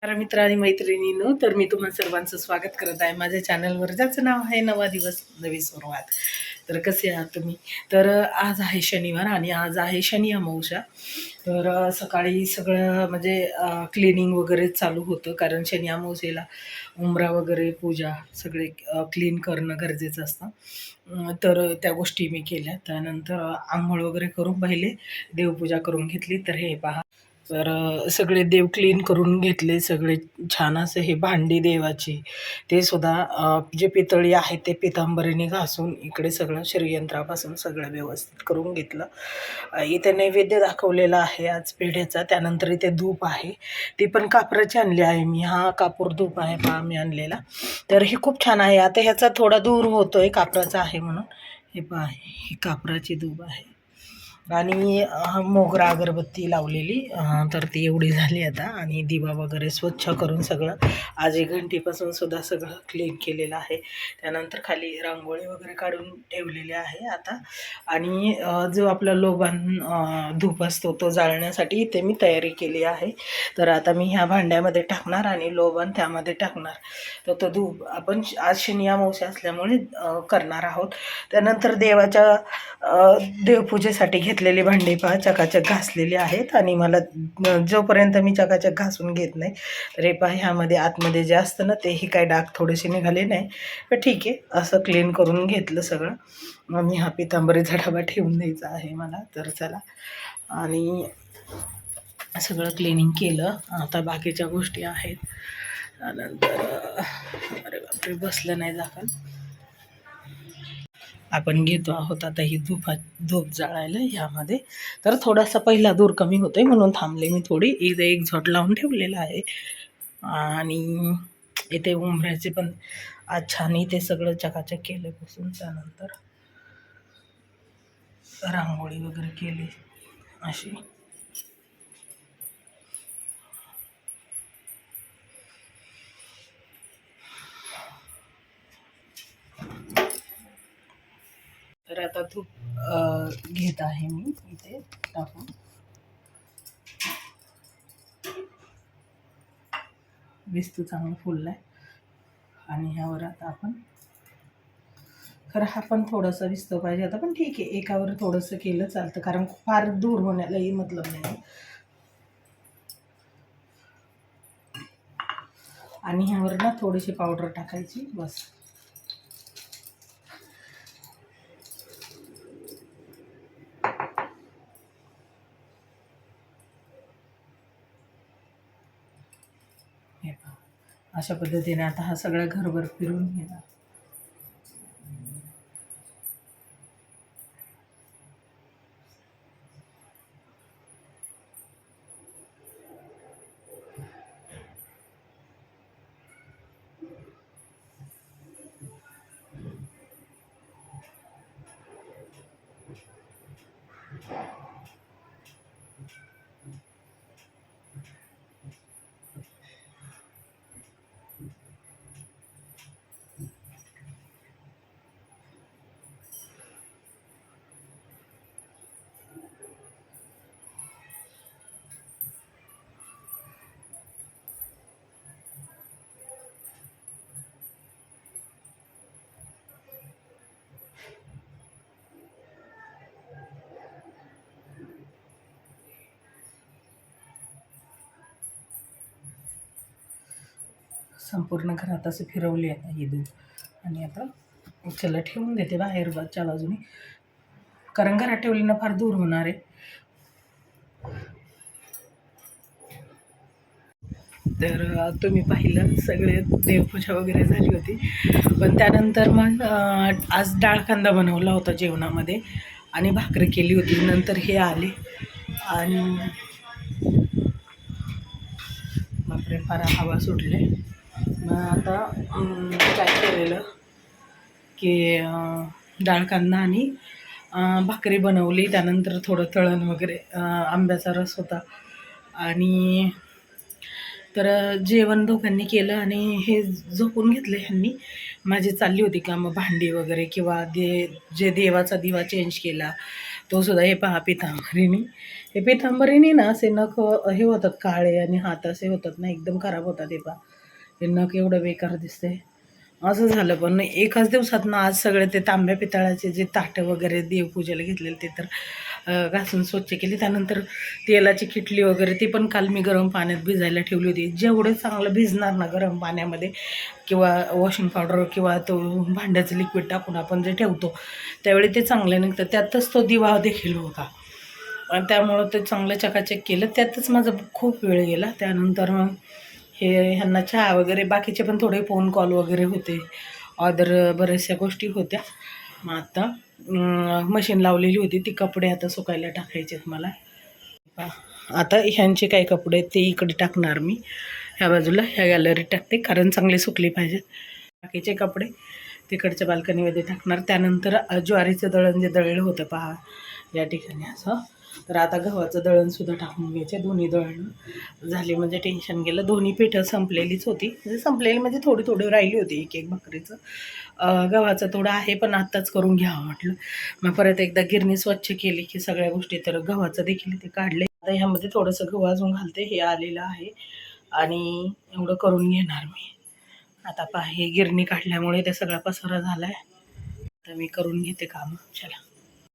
नमस्कार मित्र आणि मैत्रिणींनो, तर मी तुम्हा सर्वांचं स्वागत करत आहे माझ्या चॅनलवर, ज्याचं नाव आहे नवा दिवस नवी सुरुवात. तर कसे आहात तुम्ही? तर आज आहे शनिवार आणि आज आहे शनी अमावस्या. तर सकाळी सगळं म्हणजे क्लिनिंग वगैरे चालू होतं, कारण शनी अमावस्येला उंबरा वगैरे पूजा सगळे क्लीन करणं गरजेचं असतं. तर त्या गोष्टी मी केल्या. त्यानंतर आंघोळ वगैरे करून पहिले देवपूजा करून घेतली. तर हे पहा, तर सगळे देव क्लीन करून घेतले. सगळे छान असे हे भांडी देवाची, ते सुद्धा जे पितळी आहे ते पितांबरीने घासून इकडे सगळं श्रीयंत्रापासून सगळं व्यवस्थित करून घेतलं. इथे नैवेद्य दाखवलेला आहे आज पेढ्याचा. त्यानंतर इथे धूप आहे, ती पण कापराची आणली आहे मी. हा कापूर धूप आहे पहा मी आणलेला. तर हे खूप छान आहे. आता ह्याचा थोडा दूर होतोय, कापराचा आहे म्हणून. हे पहा, ही कापराची धूप आहे आणि मोगरा अगरबत्ती लावलेली. तर ती एवढी झाली आता. आणि दिवा वगैरे स्वच्छ करून सगळं आजी घंटीपासून सुद्धा सगळं क्लीन केलेलं आहे. त्यानंतर खाली रांगोळी वगैरे काढून ठेवलेली आहे आता. आणि जो आपला लोबान धूप असतो तो जाळण्यासाठी इथे मी तयारी केली आहे. तर आता मी ह्या भांड्यामध्ये टाकणार आणि लोबान त्यामध्ये टाकणार. तर तो धूप आपण आज शनी अमावस्या असल्यामुळे करणार आहोत. त्यानंतर देवाच्या देवपूजेसाठी घेतलेली भांडी पहा चकाचक घासलेली आहेत. आणि मला जोपर्यंत मी चकाचक घासून घेत नाही, तर हे पहा ह्यामध्ये आतमध्ये जे असतं ना, तेही काय डाग थोडेसे निघाले नाही. पण ठीक आहे, असं क्लीन करून घेतलं सगळं. मग मी हा पितांबरीचा डबा ठेवून द्यायचा आहे मला. तर चला, आणि सगळं क्लिनिंग केलं. आता बाकीच्या गोष्टी आहेत. त्यानंतर अरे बापरे, बसलं नाही झाकण. आपण घेतो आहोत आता ही धूप जाळायला ह्यामध्ये. तर थोडासा पहिला धूर कमी होतोय म्हणून थांबले मी थोडी. इथे एक झोट लावून ठेवलेला आहे. आणि इथे उंबऱ्याचे पण आज छान इथे सगळं चकाचक केलं बसून. त्यानंतर रांगोळी वगैरे केली अशी. तर आता धूप घेत आहे मी इथे टाकून. विस्तू चांगलं फुललाय. आणि ह्यावर आता आपण, खरं हा पण थोडंसं विस्तव पाहिजे आता, पण ठीक आहे, एकावर थोडंसं केलं चालतं, कारण फार दूर होण्यालाही मतलब नाही. आणि ह्यावर ना थोडीशी पावडर टाकायची बस. हे पहा, अशा पद्धतीने आता हा सगळा घरभर फिरून घेणार. संपूर्ण घरात असे फिरवले आता ही दूध. आणि आता चला ठेवून देते बाहेर बाजूच्या बाजूने, कारण घरात ठेवली ना फार दूर होणार आहे. तर तुम्ही पाहिलं सगळे देवपूजा वगैरे झाली होती. पण त्यानंतर मग आज डाळ कांदा बनवला होता जेवणामध्ये आणि भाकरी केली होती. नंतर हे आले आणि बापरे फार हवा सुटले. मग आता काय केलेलं की डाळ कांदा आणि भाकरी बनवली. त्यानंतर थोडं तळण वगैरे, आंब्याचा रस होता. आणि तर जेवण दोघांनी केलं आणि हे झोपून घेतलं ह्यांनी. माझी चालली होती कामं, भांडी वगैरे, किंवा जे देवाचा दिवा चेंज केला, तो सुद्धा हे पहा पितांबरीनी. हे पितांबरीनी ना असे नख हे होतात काळे आणि हात असे होतात ना एकदम खराब होतात. हे पहा हे नख एवढं बेकार दिसते. असं झालं पण एकाच दिवसात ना आज सगळे ते तांब्या पितळाचे जे ताटं वगैरे देवपूजेला घेतलेले ते तर घासून स्वच्छ केली. त्यानंतर तेलाची किटली वगैरे ती पण काल मी गरम पाण्यात भिजायला ठेवली होती. जेवढं चांगलं भिजणार ना गरम पाण्यामध्ये किंवा वॉशिंग पावडर किंवा तो भांड्याचं लिक्विड टाकून आपण जे ठेवतो त्यावेळी ते चांगलं निघतं. त्यातच तो दिवा देखील होता आणि त्यामुळं ते चांगलं चकाचक केलं. त्यातच माझा खूप वेळ गेला. त्यानंतर मग ह्यांना चहा वगैरे बाकीचे पण थोडे फोन कॉल वगैरे होते. ऑर्डर बऱ्याचशा गोष्टी होत्या. मग आता मशीन लावलेली होती ती कपडे आता सुकायला टाकायचे आहेत मला. आता ह्यांचे काही कपडे आहेत ते इकडे टाकणार मी. ह्या बाजूला ह्या गॅलरीत टाकते कारण चांगले सुकले पाहिजेत. बाकीचे कपडे तिकडच्या बाल्कनीमध्ये टाकणार. त्यानंतर ज्वारीचं दळण जे दळलं होतं पहा या ठिकाणी असं. तर आता गव्हाचं दळणसुद्धा टाकून घ्यायचे. दोन्ही दळण झाली म्हणजे टेन्शन गेलं. दोन्ही पिठं संपलेलीच होती. म्हणजे संपलेली म्हणजे थोडी थोडी राहिली होती एक भाकरीचं. गव्हाचं थोडं आहे पण आत्ताच करून घ्यावं म्हटलं. मग परत एकदा गिरणी स्वच्छ केली की सगळ्या गोष्टी. तर गव्हाचं देखील ते काढले. आता ह्यामध्ये थोडंसं गहू अजून घालते. हे आलेलं आहे आणि एवढं करून घेणार मी. आता पहा हे गिरणी काढल्यामुळे ते सगळा पसारा झाला आहे. तर मी करून घेते कामं. चला.